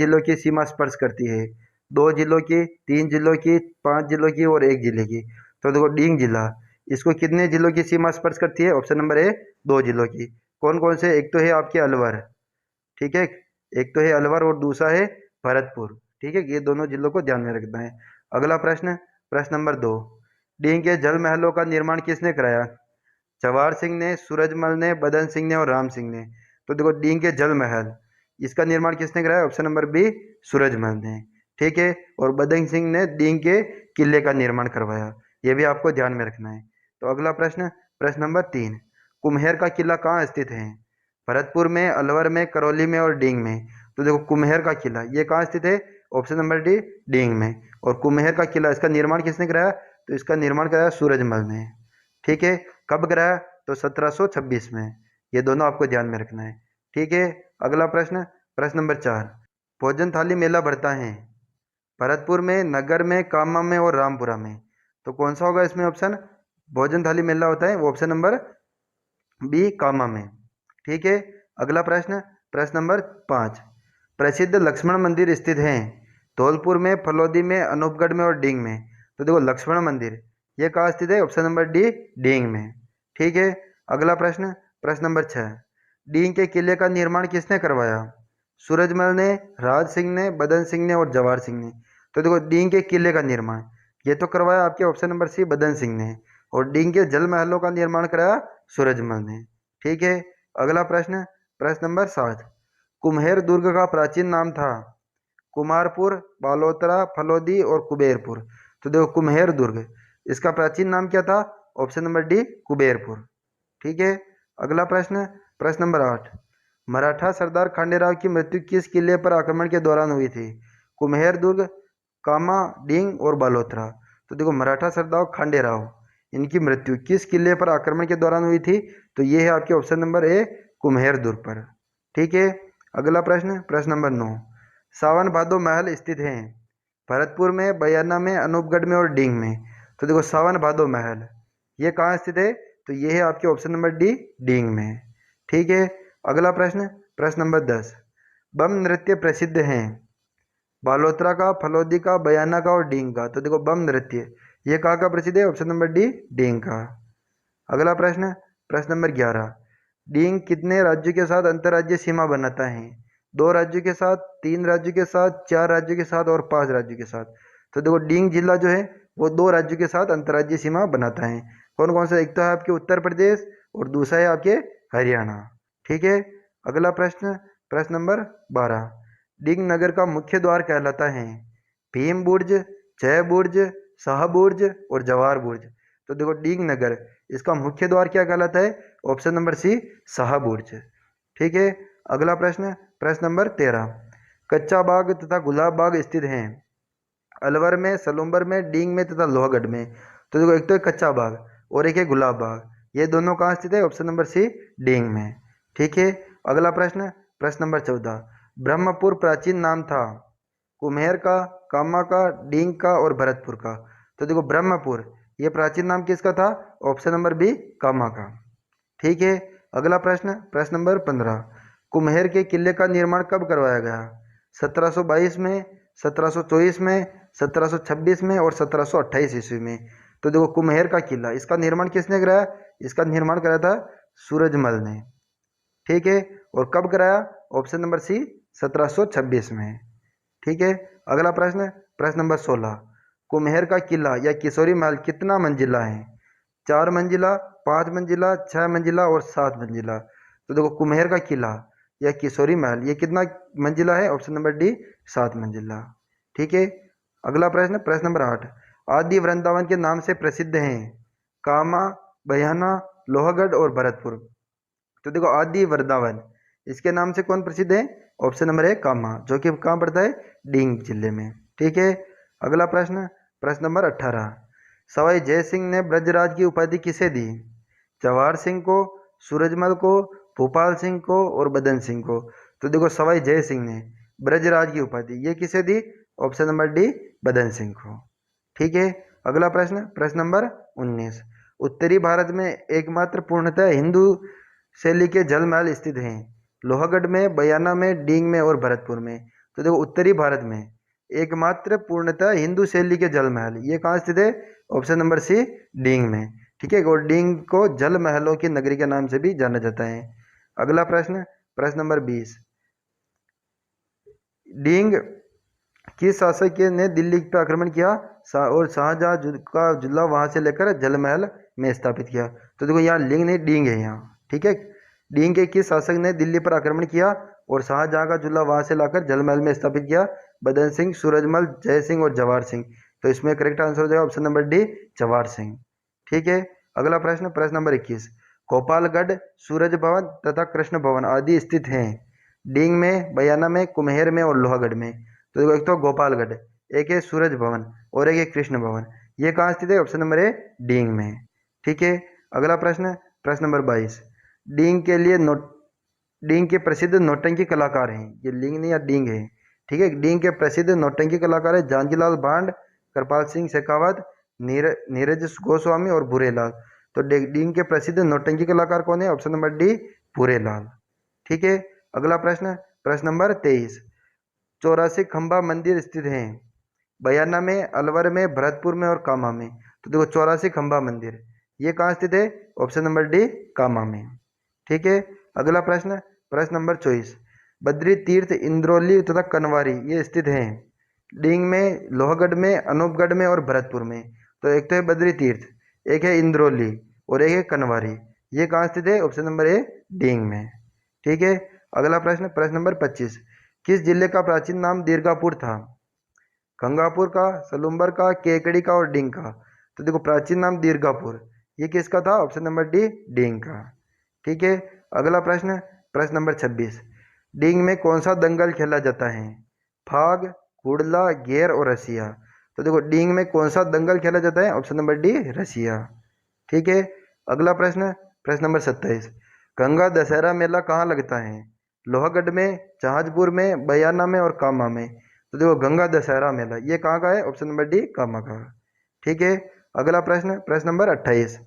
जिलों की सीमा स्पर्श करती है? 2 जिलों की, 3 जिलों की, 5 जिलों की और 1 जिले की। तो देखो डींग जिला, इसको कितने जिलों की सीमा स्पर्श करती है? ऑप्शन नंबर ए 2 जिलों की। कौन कौन से? एक तो है आपके अलवर, ठीक है, एक तो है अलवर और दूसरा है भरतपुर, ठीक है, ये दोनों जिलों को ध्यान में रखना है। अगला प्रश्न, प्रश्न नंबर 2, डींग के जल महलों का निर्माण किसने कराया? जवाहर सिंह ने, सूरजमल ने, बदन सिंह ने और राम सिंह ने। तो देखो डींग के जल महल, इसका निर्माण किसने कराया? ऑप्शन नंबर बी सूरजमल ने, ठीक है, और बदन सिंह ने डींग के किले का निर्माण करवाया। ये भी आपको ध्यान में रखना है। तो अगला प्रश्न, प्रश्न नंबर 3, कुम्हेर का किला कहाँ स्थित है? भरतपुर में, अलवर में, करौली में और डींग में। तो देखो कुम्हेर का किला ये कहाँ स्थित है? ऑप्शन नंबर डी डींग में। और कुम्हेर का किला, इसका निर्माण किसने कराया? तो इसका निर्माण कराया सूरजमल ने, ठीक है। कब कराया? तो 1726 में। ये दोनों आपको ध्यान में रखना है, ठीक है। अगला प्रश्न, प्रश्न नंबर 4, भोजन थाली मेला भरता है भरतपुर में, नगर में, कामा में और रामपुरा में। तो कौन सा होगा इसमें ऑप्शन? भोजन थाली मेला होता है वो ऑप्शन नंबर बी कामा में, ठीक है। अगला प्रश्न, प्रश्न नंबर 5, प्रसिद्ध लक्ष्मण मंदिर स्थित है धौलपुर में, फलोदी में, अनूपगढ़ में और डींग में। तो देखो लक्ष्मण मंदिर ये कहाँ स्थित है? ऑप्शन नंबर डी डींग में, ठीक है। अगला प्रश्न, प्रश्न नंबर 6, डींग के किले का निर्माण किसने करवाया? सूरजमल ने, राज सिंह ने, बदन सिंह ने और जवाहर सिंह ने। तो देखो डींग के किले का निर्माण ये तो करवाया आपके ऑप्शन नंबर सी बदन सिंह ने, और डींग के जल महलों का निर्माण कराया सूरजमल ने, ठीक है। अगला प्रश्न, प्रश्न नंबर 7, कुम्हेर दुर्ग का प्राचीन नाम था कुमारपुर, बालोतरा, फलोदी और कुबेरपुर। तो देखो कुम्हेर दुर्ग इसका प्राचीन नाम क्या था? ऑप्शन नंबर डी कुबेरपुर, ठीक है। अगला प्रश्न, प्रश्न नंबर 8, मराठा सरदार खांडेराव की मृत्यु किस किले पर आक्रमण के दौरान हुई थी? कुम्हेर दुर्ग, कामा, डींग और बालोतरा। तो देखो मराठा सरदार खांडेराव इनकी मृत्यु किस किले पर आक्रमण के दौरान हुई थी? तो ये है आपके ऑप्शन नंबर ए कुम्हेर दुर्ग पर, ठीक है। अगला प्रश्न, प्रश्न नंबर 9, सावन भादो महल स्थित है भरतपुर में, बयाना में, अनूपगढ़ में और डींग में। तो देखो सावन भादो महल ये कहाँ स्थित है? तो ये है आपके ऑप्शन नंबर डी डींग में, ठीक है। अगला प्रश्न, प्रश्न नंबर 10, बम नृत्य प्रसिद्ध हैं बालोतरा का, फलोदी का, बयाना का और डींग का। तो देखो बम नृत्य ये कहाँ का प्रसिद्ध है? ऑप्शन नंबर डी डींग का। अगला प्रश्न, प्रश्न नंबर 11, डींग कितने राज्यों के साथ अंतर्राज्यीय सीमा बनाता है? 2 राज्यों के साथ, 3 राज्यों के साथ, 4 राज्यों के साथ और 5 राज्यों के साथ। तो देखो डींग जिला जो है वो 2 राज्यों के साथ अंतर्राज्यीय सीमा बनाता है। कौन कौन सा? एक तो है आपके उत्तर प्रदेश और दूसरा है आपके हरियाणा, ठीक है। अगला प्रश्न, प्रश्न नंबर 12, डींग नगर का मुख्य द्वार कहलाता है भीम बुर्ज, जय बुर्ज, शाह बुर्ज और जवाहर बुर्ज। तो देखो डींग नगर इसका मुख्य द्वार क्या कहलाता है? ऑप्शन नंबर सी शाह बुर्ज, ठीक है। अगला प्रश्न, प्रश्न नंबर 13, कच्चा बाग तथा गुलाब बाग स्थित हैं अलवर में, सलूम्बर में, डींग में तथा लोहगढ़ में। तो देखो एक तो है कच्चा बाग और एक है गुलाब बाग, ये दोनों कहाँ स्थित है? ऑप्शन नंबर सी डींग में, ठीक है। अगला प्रश्न, प्रश्न नंबर 14, ब्रह्मपुर प्राचीन नाम था कुम्हेर का, कामा का, डींग का और भरतपुर का। तो देखो ब्रह्मपुर ये प्राचीन नाम किसका था? ऑप्शन नंबर बी कामा का, ठीक है। अगला प्रश्न, प्रश्न नंबर 15, कुम्हेर के किले का निर्माण कब करवाया गया? 1722 में, 1724 में, 1726 में और 1728 ईस्वी में। तो देखो कुम्हेर का किला इसका निर्माण किसने कराया? इसका निर्माण कराया था सूरजमल ने, ठीक है। और कब कराया? ऑप्शन नंबर सी 1726 में, ठीक है। अगला प्रश्न, प्रश्न नंबर 16, कुम्हेर का किला या किशोरी महल कितना मंजिला है? 4 मंजिला, 5 मंजिला, 6 मंजिला और 7 मंजिला। तो देखो कुम्हेर का किला या किशोरी महल ये कितना मंजिला है? ऑप्शन नंबर डी 7 मंजिला, ठीक है। अगला प्रश्न, प्रश्न नंबर 8, आदि वृंदावन के नाम से प्रसिद्ध हैं कामा, बयाना, लोहगढ़ और भरतपुर। तो देखो आदि वृंदावन इसके नाम से कौन प्रसिद्ध है? ऑप्शन नंबर है कामा, जो कि कहाँ पड़ता है? डींग जिले में, ठीक है। अगला प्रश्न, प्रश्न नंबर 18, सवाई जय सिंह ने ब्रजराज की उपाधि किसे दी? जवाहर सिंह को, सूरजमल को, भूपाल सिंह को और बदन सिंह को। तो देखो सवाई जय सिंह ने ब्रजराज की उपाधि ये किसे दी? ऑप्शन नंबर डी बदन सिंह को, ठीक है। अगला प्रश्न, प्रश्न नंबर 19, उत्तरी भारत में एकमात्र पूर्णतः हिंदू शैली के जल महल स्थित हैं लोहगढ़ में, बयाना में, डींग में और भरतपुर में। तो देखो उत्तरी भारत में एकमात्र पूर्णतः हिंदू शैली के जल महल ये कहाँ स्थित है? ऑप्शन नंबर सी, डींग में। ठीक है, और डींग को जल महलों की नगरी के नाम से भी जाना जाता है। अगला प्रश्न, प्रश्न नंबर 20, डींग किस शासक ने दिल्ली पर आक्रमण किया और शाहजहां का जुल्ला वहां से लेकर जलमहल में स्थापित किया? तो देखो यहाँ लिंग नहीं डींग है यहाँ। ठीक है, डींग के किस शासक ने दिल्ली पर आक्रमण किया और शाहजहां का जुल्ला वहां से लाकर जलमहल में स्थापित किया? बदन सिंह, सूरजमल, जय सिंह और जवाहर सिंह। तो इसमें करेक्ट आंसर हो जाएगा option number D, Jawahar Singh. ठीक है, अगला प्रश्न, प्रश्न नंबर 21, गोपालगढ़, सूरज भवन तथा कृष्ण भवन आदि स्थित हैं डींग में, बयाना में, कुम्हेर में और लोहागढ़ में। तो देखो एक तो गोपालगढ़, एक है सूरज भवन और एक है कृष्ण भवन। ये कहाँ स्थित है? ऑप्शन नंबर ए, डींग में। ठीक है, अगला प्रश्न, प्रश्न नंबर 22, डींग के लिए डींग के प्रसिद्ध नौटंकी कलाकार हैं, ये लिंग नहीं या डींग है। ठीक है, डींग के प्रसिद्ध नौटंकी कलाकार है जानकीलाल भांड, कृपाल सिंह शेखावत, नीरज गोस्वामी और भूरेलाल। तो डींग के प्रसिद्ध नौटंकी कलाकार कौन है? Option number D, Bhurelal. ठीक है, अगला प्रश्न, प्रश्न नंबर 23, 84 खंबा मंदिर स्थित हैं बयाना में, अलवर में, भरतपुर में और कामा में। तो देखो 84 खंबा मंदिर ये कहाँ स्थित है? ऑप्शन नंबर डी, कामा में। ठीक है, अगला प्रश्न, प्रश्न नंबर 24, बद्री तीर्थ, इंद्रौली तथा कनवारी ये स्थित हैं डींग में, लोहगढ़ में, अनूपगढ़ में और भरतपुर में। तो एक तो है बद्री तीर्थ, एक है इंद्रौली और एक है कनवारी। ये कहाँ स्थित है? ऑप्शन नंबर ए, डींग में। ठीक है, अगला प्रश्न, प्रश्न नंबर 25, किस जिले का प्राचीन नाम दीर्घापुर था? गंगापुर का, सलुम्बर का, केकड़ी का और डींग का। तो देखो प्राचीन नाम दीर्घापुर ये किसका था? ऑप्शन नंबर डी, डींग का। ठीक है, अगला प्रश्न, प्रश्न नंबर 26, डींग में कौन सा दंगल खेला जाता है? फाग, कुड़ला, घेर और रसिया। तो देखो डींग में कौन सा दंगल खेला जाता है? ऑप्शन नंबर डी, रसिया। ठीक है, अगला प्रश्न, प्रश्न नंबर 27, गंगा दशहरा मेला कहाँ लगता है? लोहगढ़ में, जहाजपुर में, बयाना में और कामा में। तो देखो गंगा दशहरा मेला ये कहाँ का है? ऑप्शन नंबर डी, कामा का। ठीक है, अगला प्रश्न, प्रश्न नंबर 28,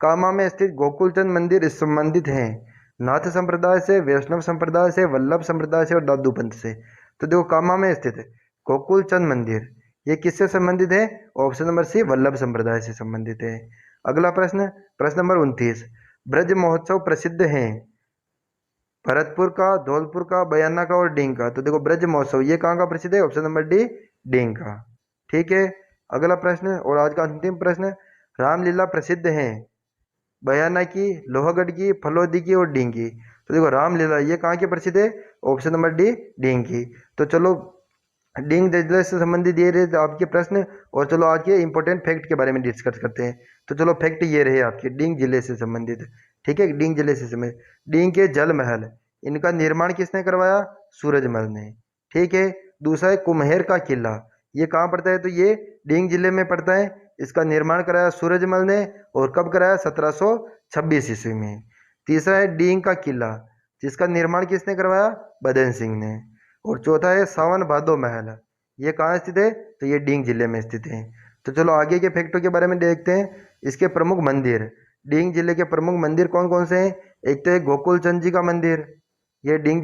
कामा में स्थित गोकुलचंद मंदिर संबंधित हैं नाथ संप्रदाय से, वैष्णव संप्रदाय से, वल्लभ संप्रदाय से और दादू पंथ से। तो देखो कामा में स्थित है गोकुलचंद मंदिर ये किससे संबंधित है? ऑप्शन नंबर सी, वल्लभ संप्रदाय से संबंधित है। अगला प्रश्न, प्रश्न नंबर 29, ब्रज महोत्सव प्रसिद्ध हैं भरतपुर का, धौलपुर का, बयाना का और डींग का। तो देखो ब्रज महोत्सव ये कहाँ का प्रसिद्ध है? ऑप्शन नंबर डी, डींग का। ठीक है, अगला प्रश्न और आज का अंतिम प्रश्न, रामलीला प्रसिद्ध है बयाना की, लोहगढ़ की, फलोदी की और डींग की। तो देखो रामलीला ये कहाँ की प्रसिद्ध है? ऑप्शन नंबर डी, डींग की। तो चलो डींग जिले से संबंधित ये रहे आपके प्रश्न, और चलो आज के इंपॉर्टेंट फैक्ट के बारे में डिस्कस करते हैं। तो चलो फैक्ट ये रहे आपके डींग जिले से संबंधित। ठीक है, डींग जिले से संबंधित, डींग के जल महल इनका निर्माण किसने करवाया? सूरजमल ने। ठीक है, दूसरा है कुम्हेर का किला ये कहाँ पड़ता है? तो ये डींग जिले में पड़ता है। इसका निर्माण कराया सूरजमल ने और कब कराया? 1726 ईस्वी में। तीसरा है डींग का किला जिसका निर्माण किसने करवाया? बदन सिंह ने। और चौथा है सावन भादो महल ये कहाँ स्थित है? तो ये डींग जिले में स्थित है। तो चलो आगे के फैक्टों के बारे में देखते हैं। इसके प्रमुख मंदिर, डींग जिले के प्रमुख मंदिर कौन कौन से हैं? एक तो है गोकुल चंद जी का मंदिर, ये डींग